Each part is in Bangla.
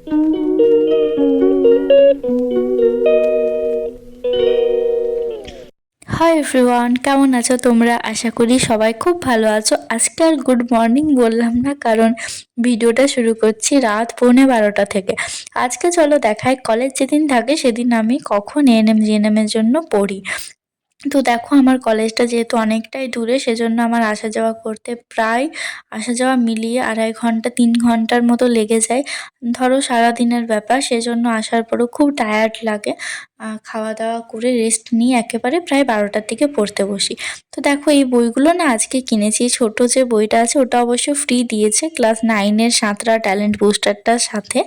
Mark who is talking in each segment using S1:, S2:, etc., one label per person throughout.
S1: হাই এভরিওয়ান, কেমন আছো তোমরা? আশা করি সবাই খুব ভালো আছো। আজকে আর গুড মর্নিং বললাম না, কারণ ভিডিওটা শুরু করছি রাত 11:15 থেকে। আজকে চলো দেখাই কলেজ যেদিন থাকে সেদিন আমি কখন এএনএম জিএনএম এর জন্য পড়ি। তো দেখো, আমার কলেজটা যেহেতু অনেকটাই দূরে, সেজন্য আমার আসা যাওয়া করতে প্রায় আসা যাওয়া মিলিয়ে 2.5 ঘন্টা 3 ঘন্টার মতো লেগে যায়। ধরো সারাদিনের ব্যাপার, সেজন্য আসার পরও খুব টায়ার্ড লাগে। খাওয়া দাওয়া করে রেস্ট নিয়ে একেবারে প্রায় 12টার দিকে পড়তে বসি। তো দেখো, এই বইগুলো না আজকে কিনেছি। ছোট যে বইটা আছে ওটা অবশ্য ফ্রি দিয়েছে, ক্লাস 9-এর সাঁতরা ট্যালেন্ট বুস্টারটার সাথে।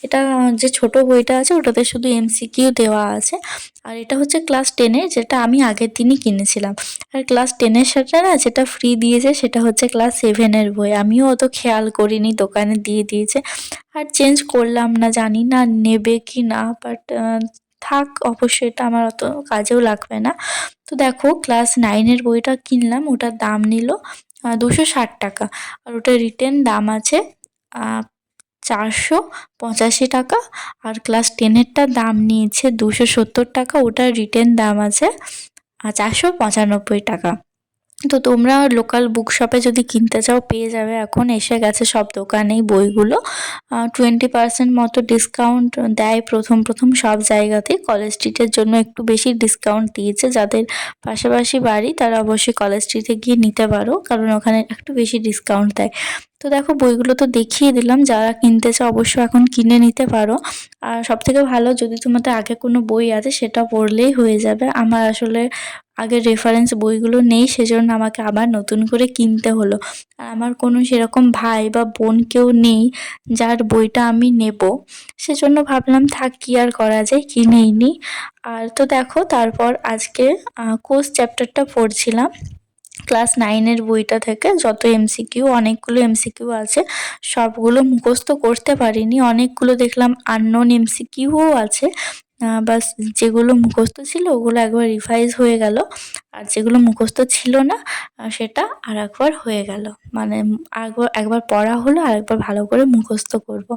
S1: এটা যে ছোট বইটা আছে ওটাতে শুধু এমসিকিউ দেওয়া আছে। আর এটা হচ্ছে ক্লাস 10-এর, যেটা আমি আগের দিনই কিনেছিলাম। আর ক্লাস 10-এর সাথে না যেটা ফ্রি দিয়েছে সেটা হচ্ছে ক্লাস 7-এর বই। আমিও অত খেয়াল করিনি, দোকানে দিয়ে দিয়েছে আর চেঞ্জ করলাম না। জানি না নেবে কি না, বাট থাক, অবশ্যই এটা আমার অত কাজেও লাগবে না। তো দেখো, ক্লাস 9-এর বইটা কিনলাম, ওটার দাম নিল 260 টাকা। আর ওটার রিটেন দাম আছে 485 টাকা। আর ক্লাস 10-এরটার দাম নিয়েছে 270 টাকা, ওটার রিটেন দাম আছে 495 টাকা। তো তোমরা লোকাল বুক শপে যদি কিনতে চাও পেয়ে যাবে, এখন এসে গেছে সব দোকানেই বইগুলো। 20% মতো ডিসকাউন্ট দেয় প্রথম প্রথম সব জায়গাতেই। কলেজ স্ট্রিটের জন্য একটু বেশি ডিসকাউন্ট দিয়েছে। যাদের পাশাপাশি বাড়ি তারা অবশ্যই কলেজ স্ট্রিটে গিয়ে নিতে পারো, কারণ ওখানে একটু বেশি ডিসকাউন্ট দেয়। তো দেখো, বইগুলো তো দেখিয়ে দিলাম, যারা কিনতে চাও অবশ্যই এখন কিনে নিতে পারো। আর সবথেকে ভালো, যদি তোমাদের আগে কোনো বই আছে সেটা পড়লেই হয়ে যাবে। আমার আসলে আগের রেফারেন্স বইগুলো নেই, সেজন্য আমাকে আবার নতুন করে কিনতে হলো। আর আমার কোনো সেরকম ভাই বা বোন কেউ নেই যার বইটা আমি নেব, সেজন্য ভাবলাম থাক, কি আর করা যায়, কিনেই নিই। আর তো দেখো, তারপর আজকে কোর্স চ্যাপ্টারটা পড়ছিলাম ক্লাস 9-এর বইটা থেকে। যত এমসিকিউ, অনেকগুলো এমসিকিউ আছে, সবগুলো মুখস্থ করতে পারিনি। অনেকগুলো দেখলাম আননোন এমসিকিউও আছে। বাস যেগুলো মুখস্থ ছিল ওগুলো একবার রিভাইজ হয়ে গেল, আর যেগুলো মুখস্থ ছিল না সেটা আর একবার হয়ে গেল। মানে একবার পড়া হলো, আর একবার ভালো করে মুখস্থ করব।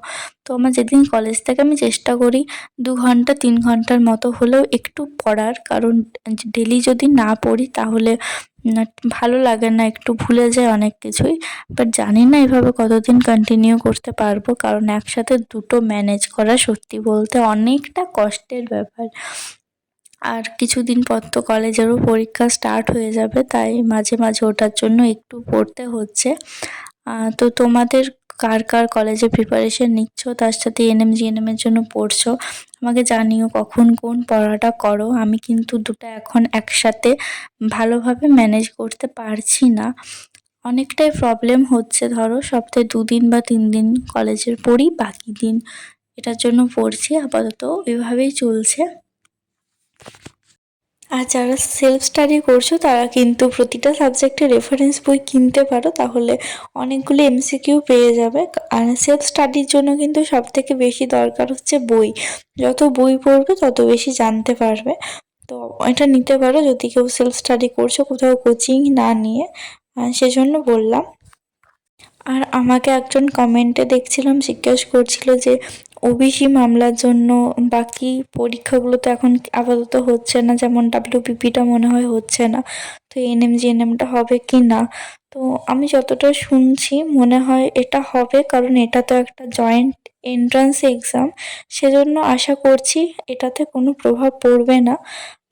S1: তো আমার যেদিন কলেজ থেকে আমি চেষ্টা করি 2 ঘন্টা 3 ঘন্টার মতো হলেও একটু পড়ার, কারণ ডেলি যদি না পড়ি তাহলে না ভালো লাগে না, একটু ভুলে যায় অনেক কিছুই। বাট জানি না এভাবে কতদিন কন্টিনিউ করতে পারবো, কারণ একসাথে দুটো ম্যানেজ করা সত্যি বলতে অনেকটা কষ্টের ব্যাপার। আর কিছুদিন পর তো কলেজেরও পরীক্ষা স্টার্ট হয়ে যাবে, তাই মাঝে মাঝে ওটার জন্য একটু পড়তে হচ্ছে। তো তোমাদের কার কার কলেজে প্রিপারেশন নিচ্ছ, তার সাথে এএনএম জিএনএম এর জন্য পড়ছো, আমাকে জানিও কখন কোন পড়াটা করো। আমি কিন্তু দুটো এখন একসাথে ভালোভাবে ম্যানেজ করতে পারছি না, অনেকটাই প্রবলেম হচ্ছে। ধরো সপ্তাহে 2 দিন বা 3 দিন কলেজের পড়ি, বাকি দিন এটার জন্য পড়ছি। আপাতত এভাবেই চলছে। আর যারা সেলফ স্টাডি করছো তারা কিন্তু প্রতিটা সাবজেক্টের রেফারেন্স বই কিনতে পারো, তাহলে অনেকগুলো এমসিকিউ পেয়ে যাবে। আর সেলফ স্টাডির জন্য কিন্তু সব থেকে বেশি দরকার হচ্ছে বই। যত বই পড়বে তত বেশি জানতে পারবে। তো এটা নিতে পারো যদি কেউ সেলফ স্টাডি করছো, কোথাও কোচিং না নিয়ে। সেজন্য বললাম। আর আমাকে একজন কমেন্টে দেখছিলাম জিজ্ঞেস করছিল যে ওবিসি মামলার জন্য বাকি পরীক্ষাগুলো তো এখন আপাতত হচ্ছে না, যেমন ডাব্লিউবিপিটা মনে হয় হচ্ছে না, তো এএনএম জিএনএমটা হবে কি না। তো আমি যতটা শুনছি মনে হয় এটা হবে, কারণ এটা তো একটা জয়েন্ট এন্ট্রান্স এক্সাম, সেজন্য আশা করছি এটাতে কোনো প্রভাব পড়বে না।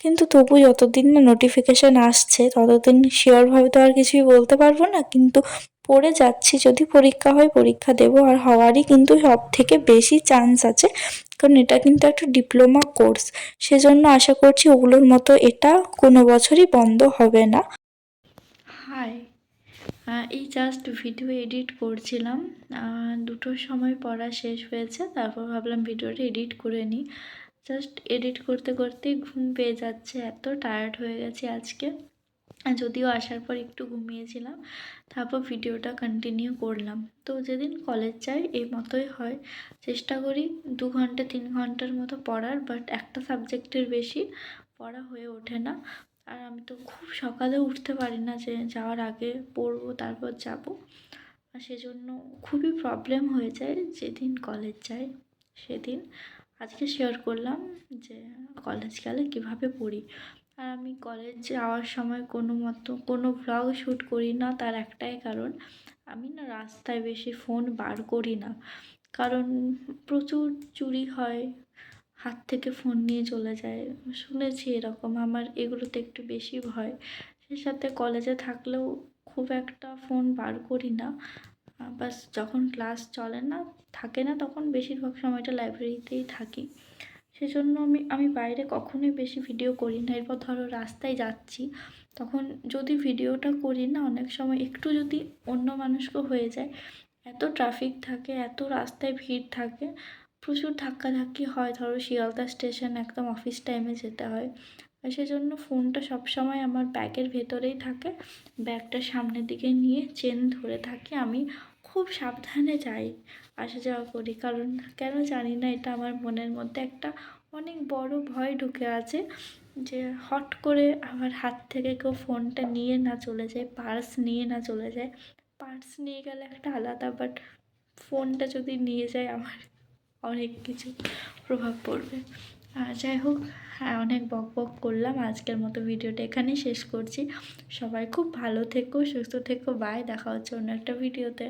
S1: কিন্তু তবু যতদিন না নোটিফিকেশন আসছে ততদিন শিওরভাবে তো আর কিছুই বলতে পারবো না, কিন্তু পড়ে যাচ্ছি। যদি পরীক্ষা হয় পরীক্ষা দেবো, আর হওয়ারই কিন্তু সব থেকে বেশি চান্স আছে, কারণ এটা কিন্তু একটা ডিপ্লোমা কোর্স। সেজন্য আশা করছি ওগুলোর মতো এটা কোনো বছরই বন্ধ হবে না। হাই, এই জাস্ট ভিডিও এডিট করছিলাম। 2টোর সময় পড়া শেষ হয়েছে, তারপর ভাবলাম ভিডিওটা এডিট করে নিই। জাস্ট এডিট করতে করতেই ঘুম পেয়ে যাচ্ছে, এত টায়ার্ড হয়ে গেছি আজকে। যদিও আসার পর একটু ঘুমিয়েছিলাম, তারপর ভিডিওটা কন্টিনিউ করলাম। তো যেদিন কলেজ যাই এই মতোই হয়, চেষ্টা করি 2 ঘন্টা 3 ঘন্টার মতো পড়ার, বাট একটা সাবজেক্টের বেশি পড়া হয়ে ওঠে না। আর আমি তো খুব সকালে উঠতে পারি না যে যাওয়ার আগে পড়বো তারপর যাব, আর সেজন্য খুবই প্রবলেম হয়ে যায় যেদিন কলেজ যাই। সেদিন আজকে শেয়ার করলাম যে কলেজ গেলে কীভাবে পড়ি। আর আমি কলেজ যাওয়ার সময় কোনো ভ্লগ শ্যুট করি না, তার একটাই কারণ আমি না রাস্তায় বেশি ফোন বার করি না, কারণ প্রচুর চুরি হয়, হাত থেকে ফোন নিয়ে চলে যায়। শুনেছি এরকম, আমার এগুলোতে একটু বেশি ভয়। সেই সাথে কলেজে থাকলেও খুব একটা ফোন বার করি না। বাস যখন ক্লাস চলে না, থাকে না, তখন বেশিরভাগ সময়টা লাইব্রেরিতেই থাকি। সেজন্য আমি বাইরে কখনোই বেশি ভিডিও করি না। এরপর ধরো রাস্তায় যাচ্ছি, তখন যদি ভিডিওটা করি না, অনেক সময় একটু যদি অন্য মানুষকে হয়ে যায়, এত ট্রাফিক থাকে, এত রাস্তায় ভিড় থাকে, প্রচুর ধাক্কাধাক্কি হয়। ধরো শিয়ালদা স্টেশন একদম অফিস টাইমে যেতে হয়, আর সেজন্য ফোনটা সবসময় আমার ব্যাগের ভেতরেই থাকে। ব্যাগটা সামনের দিকে নিয়ে চেন ধরে থাকি। আমি খুব সাবধানে যাই, আসা যাওয়া করি, কারণ কেন জানি না, এটা আমার মনের মধ্যে একটা অনেক বড় ভয় ঢুকে আছে যে হট করে আমার হাত থেকে কেউ ফোনটা নিয়ে না চলে যায়, পার্স নিয়ে না চলে যায়। পার্স নিয়ে গেলে একটা আলাদা, বাট ফোনটা যদি নিয়ে যায় আমার অনেক কিছু প্রভাব পড়বে। আর যাই হোক, হ্যাঁ, অনেক বক বক করলাম। আজকের মতো ভিডিওটা এখানেই শেষ করছি। সবাই খুব ভালো থেকো, সুস্থ থেকো, বাই। দেখা হচ্ছে অন্য একটা ভিডিওতে।